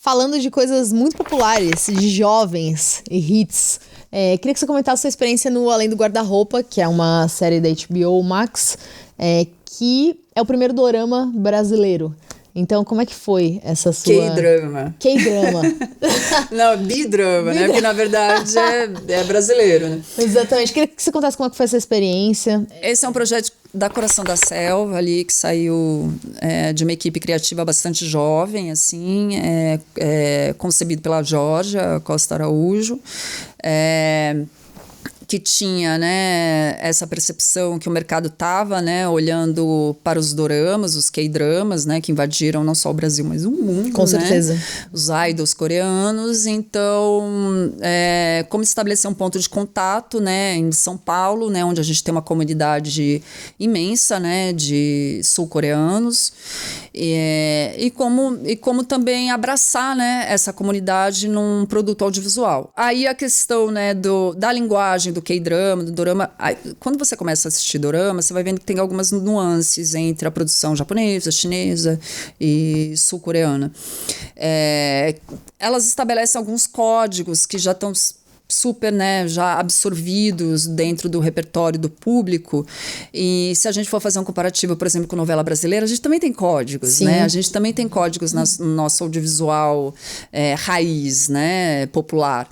falando de coisas muito populares, de jovens e hits. Queria que você comentasse sua experiência no Além do Guarda-Roupa, que é uma série da HBO Max, que é o primeiro dorama brasileiro. Então, como é que foi essa sua... K-drama. K-drama. Não, bidrama, né? Porque, na verdade, é brasileiro, né? Exatamente. Queria que você contasse como é que foi essa experiência. Esse é um projeto da Coração da Selva, ali, que saiu de uma equipe criativa bastante jovem, assim, concebido pela Georgia Costa Araújo, que tinha, né, essa percepção que o mercado estava, né, olhando para os doramas, os K-dramas, né, que invadiram não só o Brasil, mas o mundo. Com certeza. Né, os idols coreanos. Então, como estabelecer um ponto de contato, né, em São Paulo, né, onde a gente tem uma comunidade imensa, né, de sul-coreanos, e como também abraçar, né, essa comunidade num produto audiovisual. Aí a questão, né, da linguagem do K-drama, do dorama. Quando você começa a assistir dorama, você vai vendo que tem algumas nuances entre a produção japonesa, chinesa e sul-coreana. Elas estabelecem alguns códigos que já estão super, né, já absorvidos dentro do repertório do público. E se a gente for fazer um comparativo, por exemplo, com novela brasileira, a gente também tem códigos, né? A gente também tem códigos no nosso audiovisual raiz, né, popular,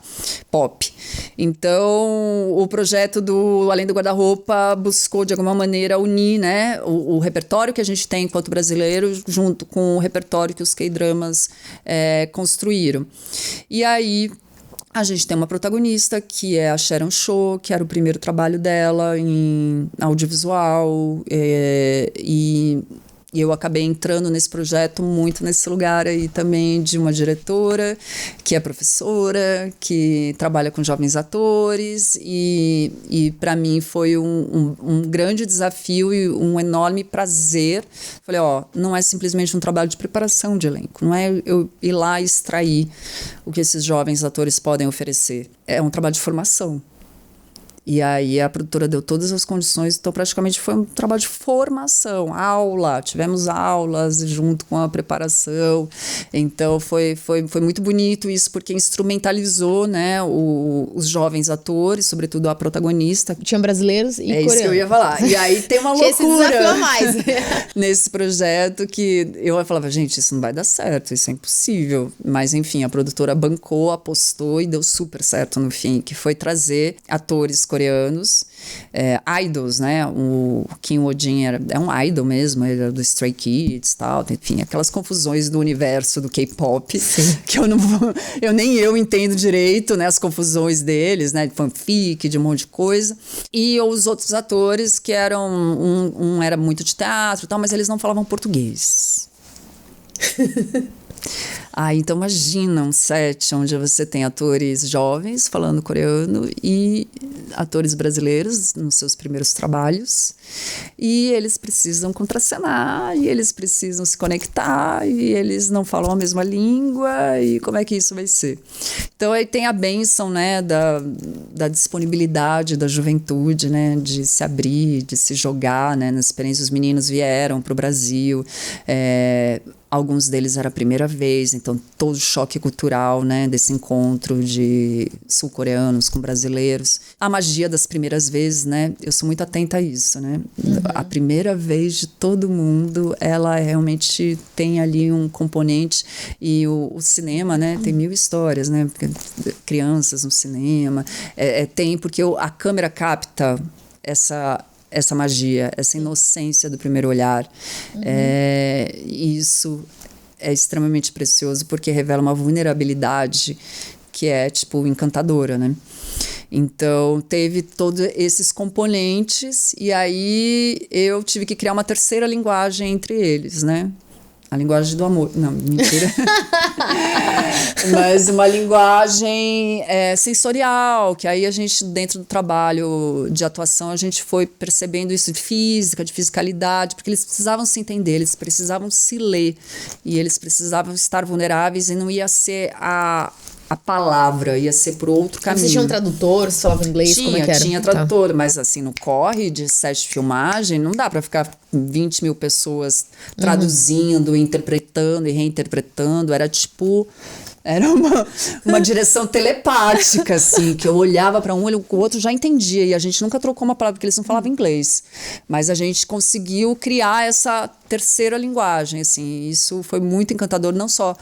pop. Então, o projeto do Além do Guarda-Roupa buscou, de alguma maneira, unir, né, o repertório que a gente tem enquanto brasileiro junto com o repertório que os K-dramas construíram. E aí, a gente tem uma protagonista, que é a Sharon Cho, que era o primeiro trabalho dela em audiovisual, e eu acabei entrando nesse projeto muito nesse lugar aí também de uma diretora, que é professora, que trabalha com jovens atores, e para mim foi um grande desafio e um enorme prazer. Falei, não é simplesmente um trabalho de preparação de elenco, não é eu ir lá e extrair o que esses jovens atores podem oferecer, é um trabalho de formação. E aí a produtora deu todas as condições, então praticamente foi um trabalho de formação, tivemos aulas junto com a preparação, então foi muito bonito isso, porque instrumentalizou, né, os jovens atores, sobretudo a protagonista. Tinham brasileiros e coreanos. É isso que eu ia falar. E aí tem uma loucura. Esse desafio a mais. Nesse projeto que eu falava, gente, isso não vai dar certo, isso é impossível. Mas enfim, a produtora bancou, apostou e deu super certo no fim, que foi trazer atores coreanos, idols, né? O Kim Woo-jin é um idol mesmo, ele era do Stray Kids e tal, enfim, aquelas confusões do universo do K-pop, que eu nem entendo direito, né? As confusões deles, né? De fanfic, de um monte de coisa. E os outros atores que eram, um era muito de teatro e tal, mas eles não falavam português. Então imagina um set onde você tem atores jovens falando coreano e atores brasileiros nos seus primeiros trabalhos, e eles precisam contracenar, e eles precisam se conectar, e eles não falam a mesma língua, e como é que isso vai ser? Então aí tem a bênção, né, da disponibilidade da juventude, né, de se abrir, de se jogar, né, nas experiências. Os meninos vieram para o Brasil, alguns deles era a primeira vez, então todo o choque cultural, né, desse encontro de sul-coreanos com brasileiros. A magia das primeiras vezes, né, eu sou muito atenta a isso, né. A primeira vez de todo mundo, ela realmente tem ali um componente, e o cinema, né, tem mil histórias, né, crianças no cinema, porque a câmera capta essa magia, essa inocência do primeiro olhar. Isso é extremamente precioso, porque revela uma vulnerabilidade que é, encantadora, né? Então, teve todos esses componentes, e aí eu tive que criar uma terceira linguagem entre eles, né? A linguagem do amor. Não, mentira. Mas uma linguagem sensorial, que aí a gente, dentro do trabalho de atuação, a gente foi percebendo isso de física, de fisicalidade, porque eles precisavam se entender, eles precisavam se ler, e eles precisavam estar vulneráveis, e não ia ser a palavra, ia ser por outro caminho. Vocês tinham um tradutor, você falava inglês, como é que era? Tinha tradutor, mas assim, no corre de set de filmagem, não dá pra ficar 20 mil pessoas traduzindo, interpretando e reinterpretando, era Era uma direção telepática, assim, que eu olhava para um, o outro já entendia, e a gente nunca trocou uma palavra, porque eles não falavam inglês. Mas a gente conseguiu criar essa terceira linguagem, assim, isso foi muito encantador, não só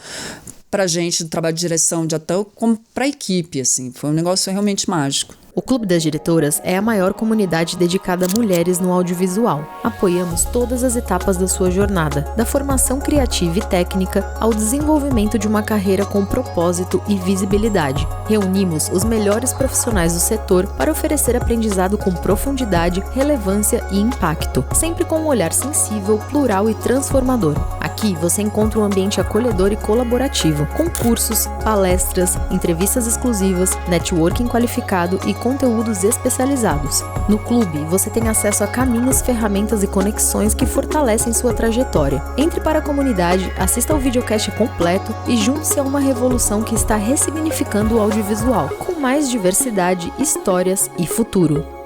pra gente do trabalho de direção de ator, como pra equipe, assim, foi um negócio realmente mágico. O Clube das Diretoras é a maior comunidade dedicada a mulheres no audiovisual. Apoiamos todas as etapas da sua jornada, da formação criativa e técnica ao desenvolvimento de uma carreira com propósito e visibilidade. Reunimos os melhores profissionais do setor para oferecer aprendizado com profundidade, relevância e impacto, sempre com um olhar sensível, plural e transformador. Aqui você encontra um ambiente acolhedor e colaborativo, com cursos, palestras, entrevistas exclusivas, networking qualificado e conteúdos especializados. No clube, você tem acesso a caminhos, ferramentas e conexões que fortalecem sua trajetória. Entre para a comunidade, assista ao videocast completo e junte-se a uma revolução que está ressignificando o audiovisual, com mais diversidade, histórias e futuro.